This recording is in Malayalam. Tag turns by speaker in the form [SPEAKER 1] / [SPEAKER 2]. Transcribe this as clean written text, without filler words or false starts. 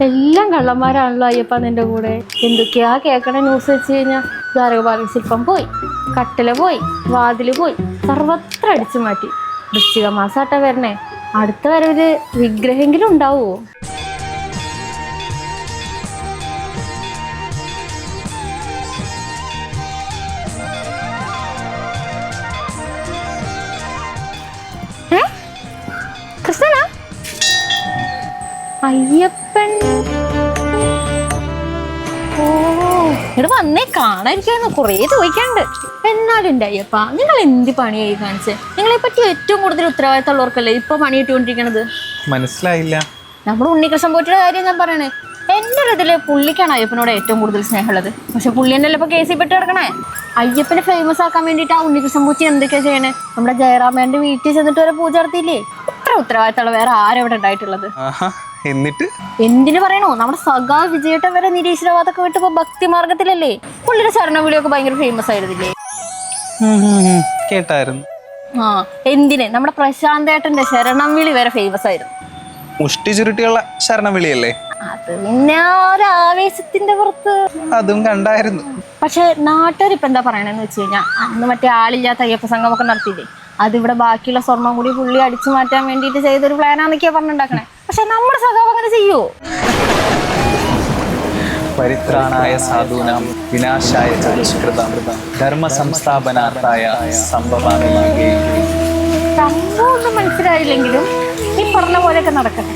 [SPEAKER 1] എല്ലാം കള്ളന്മാരാണല്ലോ അയ്യപ്പ നിന്റെ കൂടെ. എന്തൊക്കെയാ കേൾക്കണ ന്യൂസ് വെച്ച് കഴിഞ്ഞാൽ ദ്വാരകപാലക ശില്പം പോയി, കട്ടില പോയി, വാതില് പോയി, സർവത്ര അടിച്ചു മാറ്റി. വൃശ്ചിക മാസാട്ട വരണേ, അടുത്ത വരവില് വിഗ്രഹെങ്കിലും ഉണ്ടാവുമോ? കൃഷ്ണനാ? അയ്യപ്പൻ. ഓ ഇവിടെ വന്നേ കാണാതിരിക്കാന്ന് കുറേ ചോദിക്കാണ്ട്. എന്നാലും എൻ്റെ അയ്യപ്പ, നിങ്ങൾ എന്ത് പണിയായി കാണിച്ചേ? നിങ്ങളെ പറ്റി ഏറ്റവും കൂടുതൽ ഉത്തരവാദിത്തമുള്ളവർക്കല്ലേ ഇപ്പൊ പണിയിട്ടുകൊണ്ടിരിക്കണത്?
[SPEAKER 2] മനസ്സിലായില്ല.
[SPEAKER 1] നമ്മുടെ ഉണ്ണികൃഷ്ണൻ പോറ്റിയുടെ കാര്യം ഞാൻ പറയണേ. എൻ്റെ ഒരു ഇതില് പുള്ളിക്കാണ് അയ്യപ്പനോട് ഏറ്റവും കൂടുതൽ സ്നേഹമുള്ളത്. പക്ഷെ പുള്ളി എന്നല്ലേ ഇപ്പൊ കേസിൽ പെട്ട് കിടക്കണേ. അയ്യപ്പനെ ഫേമസ് ആക്കാൻ വേണ്ടിയിട്ട് ആ ഉണ്ണികൃഷ്ണൻ പോറ്റി എന്തൊക്കെയാ ചെയ്യണേ? നമ്മുടെ ജയറാമേന്റെ വീട്ടിൽ ചെന്നിട്ട് വരെ പൂജ നടത്തിയില്ലേ? ഇത്ര ഉത്തരവാദിത്തമുള്ള വേറെ ആരെവിടെ ഉണ്ടായിട്ടുള്ളത്?
[SPEAKER 2] എന്നിട്ട്
[SPEAKER 1] എന്തിനു പറയണോ, നമ്മുടെ സഖാ വിജയേട്ടൻ വരെ നിരീശ്വരവാദമൊക്കെ വിട്ടപ്പോ ഭക്തി മാർഗത്തിലല്ലേ? പുള്ളിയുടെ ശരണവിളിയൊക്കെ ഭയങ്കര ഫേമസ് ആയിരുന്നില്ലേ?
[SPEAKER 2] കേട്ടായിരുന്നു.
[SPEAKER 1] എന്തിന് നമ്മുടെ പ്രശാന്തേട്ടന്റെ ശരണം വിളി വരെ ഫേമസ് ആയിരുന്നു.
[SPEAKER 2] മുഷ്ടി ചുരുട്ടിയുള്ള ശരണം വിളിയല്ലേ?
[SPEAKER 1] അത് പിന്നെ ഒരു ആവേശത്തിന്റെ പുറത്ത്
[SPEAKER 2] അതും കണ്ടായിരുന്നു.
[SPEAKER 1] പക്ഷെ നാട്ടുകാരിപ്പോ എന്താ പറയണെന്ന് വെച്ച് കഴിഞ്ഞാൽ, അന്ന് മറ്റേ ആളില്ലാത്ത അയ്യപ്പ സംഘമൊക്കെ നടത്തിയില്ലേ, അതിവിടെ ബാക്കിയുള്ള സ്വർണം കൂടി പുള്ളി അടിച്ചു മാറ്റാൻ വേണ്ടിയിട്ട് ചെയ്തൊരു പ്ലാനാന്നൊക്കെയാ പറഞ്ഞുണ്ടാക്കണേ. പക്ഷെ നമ്മുടെ സഖാവ് അങ്ങനെ ചെയ്യോ?
[SPEAKER 2] പരിത്രാണായ സാധൂനാം വിനാശായ ചതുഷ്കൃതം ധർമ്മ സംസ്ഥാപനാർത്ഥായ സംഭവാമി യുഗേ.
[SPEAKER 1] സംഭവം ഒന്നും മനസ്സിലായില്ലെങ്കിലും ഈ പറഞ്ഞ പോലെയൊക്കെ നടക്കട്ടെ.